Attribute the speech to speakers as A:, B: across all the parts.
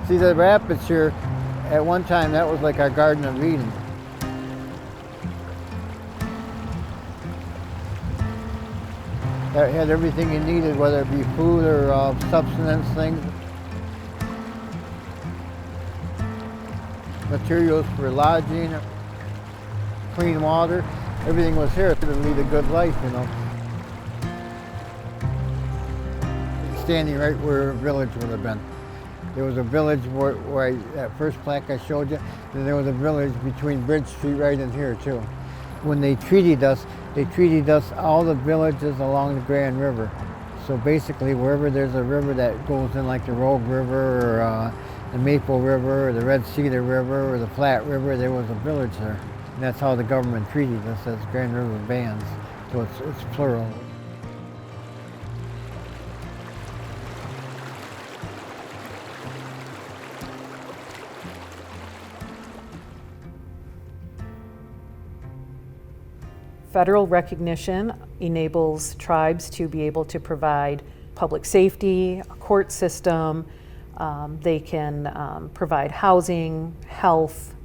A: See the rapids here, at one time that was like our Garden of Eden. That had everything you needed, whether it be food or subsistence things. Materials for lodging, clean water, everything was here to lead a good life, you know. Standing right where a village would have been. There was a village where that first plaque I showed you, and there was a village between Bridge Street right in here too. When they treated us all the villages along the Grand River. So basically wherever there's a river that goes in, like the Rogue River or the Maple River or the Red Cedar River or the Flat River, there was a village there. And that's how the government treated us as Grand River bands. So it's plural.
B: Federal recognition enables tribes to be able to provide public safety, a court system. They can provide housing, health,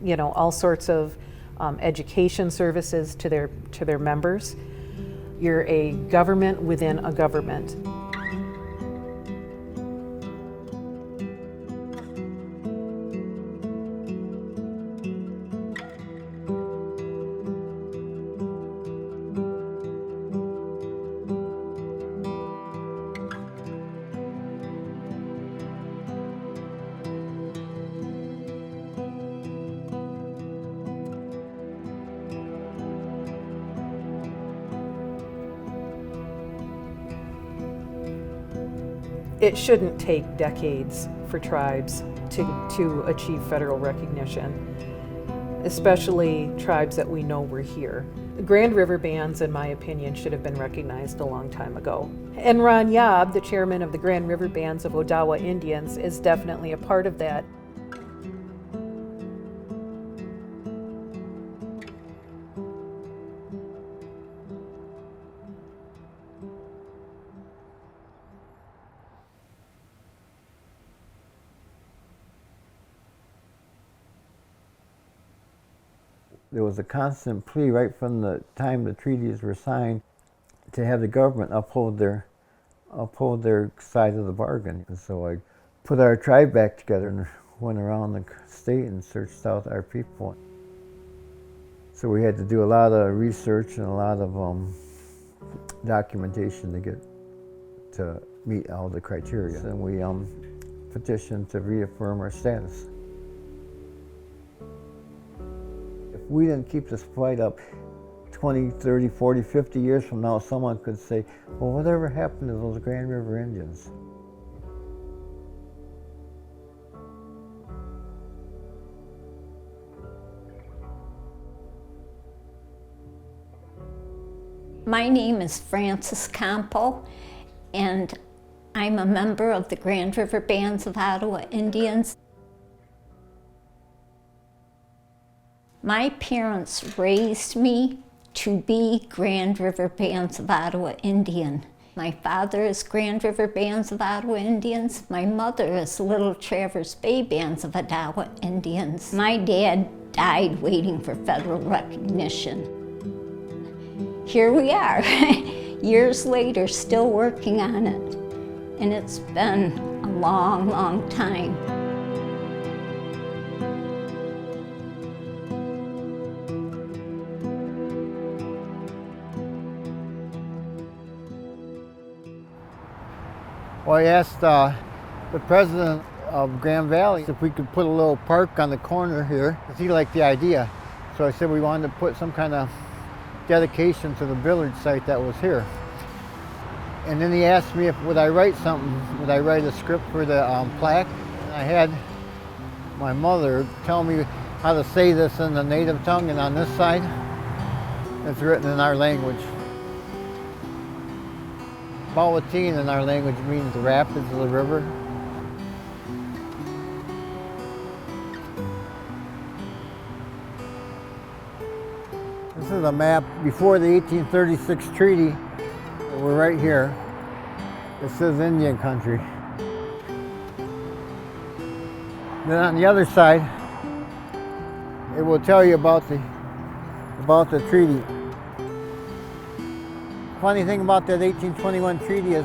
B: you know, all sorts of education services to their members. You're a government within a government. It shouldn't take decades for tribes to achieve federal recognition, especially tribes that we know were here. The Grand River bands, in my opinion, should have been recognized a long time ago. And Ron Yob, the chairman of the Grand River Bands of Ottawa Indians, is definitely a part of that.
A: There was a constant plea right from the time the treaties were signed to have the government uphold their side of the bargain. And so I put our tribe back together and went around the state and searched out our people. So we had to do a lot of research and a lot of documentation to meet all the criteria. And we petitioned to reaffirm our status. If we didn't keep this fight up, 20, 30, 40, 50 years from now, someone could say, well, whatever happened to those Grand River Indians?
C: My name is Frances Campo, and I'm a member of the Grand River Bands of Ottawa Indians. My parents raised me to be Grand River Bands of Ottawa Indian. My father is Grand River Bands of Ottawa Indians. My mother is Little Traverse Bay Bands of Ottawa Indians. My dad died waiting for federal recognition. Here we are, years later, still working on it. And it's been a long, long time.
A: Well, I asked the president of Grand Valley if we could put a little park on the corner here, because he liked the idea. So I said we wanted to put some kind of dedication to the village site that was here. And then he asked me if would I write something, would I write a script for the plaque. And I had my mother tell me how to say this in the native tongue, and on this side it's written in our language. Bawatine in our language means the rapids of the river. This is a map before the 1836 treaty. We're right here. This is Indian country. Then on the other side, it will tell you about the treaty. Funny thing about that 1821 treaty is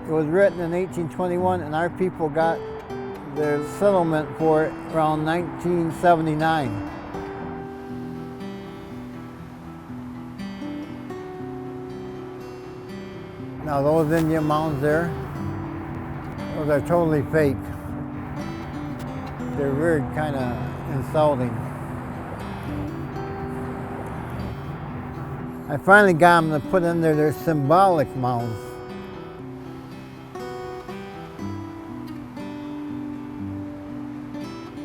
A: it was written in 1821 and our people got their settlement for it around 1979. Now those Indian mounds there, those are totally fake. They're very kind of insulting. I finally got them to put in there their symbolic mounds.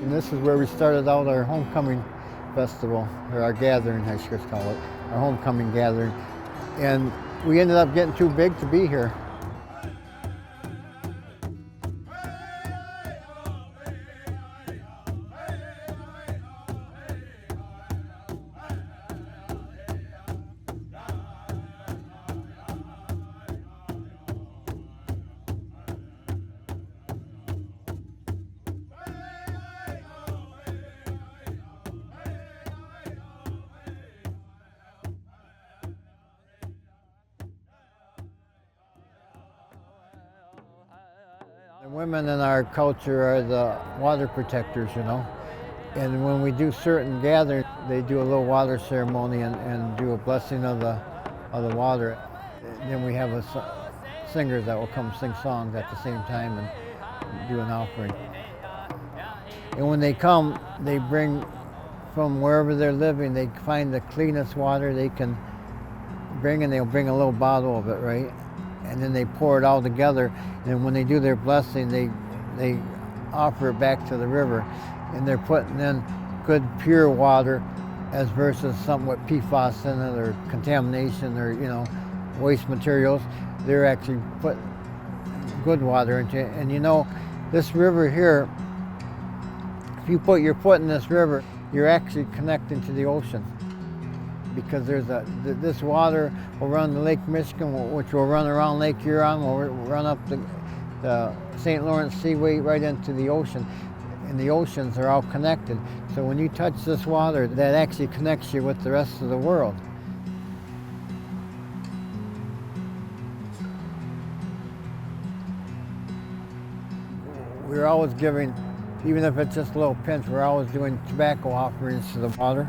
A: And this is where we started out our homecoming festival, or our gathering, I should call it, our homecoming gathering. And we ended up getting too big to be here. The women in our culture are the water protectors, you know. And when we do certain gatherings, they do a little water ceremony and do a blessing of the water. And then we have singers that will come sing songs at the same time and do an offering. And when they come, they bring from wherever they're living, they find the cleanest water they can bring, and they'll bring a little bottle of it, right? And then they pour it all together, and when they do their blessing, they offer it back to the river, and they're putting in good pure water as versus something with PFAS in it or contamination or, you know, waste materials. They're actually putting good water into it. And you know, this river here, if you put your foot in this river, you're actually connecting to the ocean, because there's this water will run to Lake Michigan, which will run around Lake Huron, will run up the St. Lawrence Seaway right into the ocean, and the oceans are all connected. So when you touch this water, that actually connects you with the rest of the world. We're always giving, even if it's just a little pinch, we're always doing tobacco offerings to the water.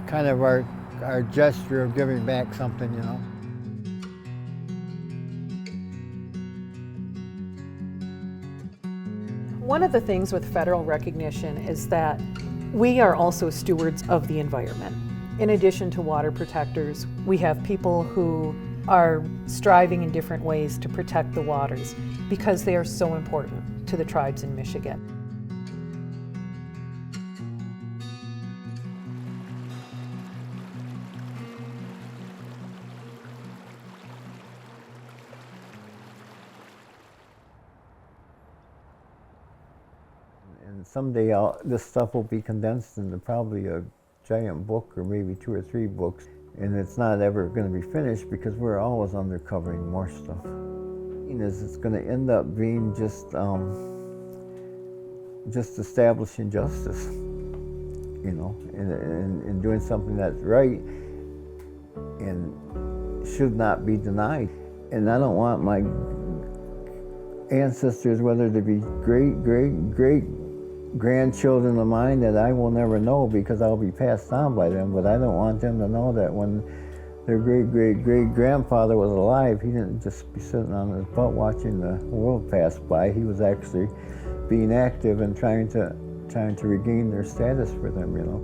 A: Kind of our gesture of giving back something, you know.
B: One of the things with federal recognition is that we are also stewards of the environment. In addition to water protectors, we have people who are striving in different ways to protect the waters because they are so important to the tribes in Michigan.
A: And someday this stuff will be condensed into probably a giant book, or maybe 2 or 3 books. And it's not ever going to be finished because we're always uncovering more stuff. It's going to end up being just establishing justice, you know, and doing something that's right and should not be denied. And I don't want my ancestors, whether they be great grandchildren of mine, that I will never know because I'll be passed on by them, but I don't want them to know that when their great-great-great-grandfather was alive, he didn't just be sitting on his butt watching the world pass by. He was actually being active and trying to regain their status for them, you know.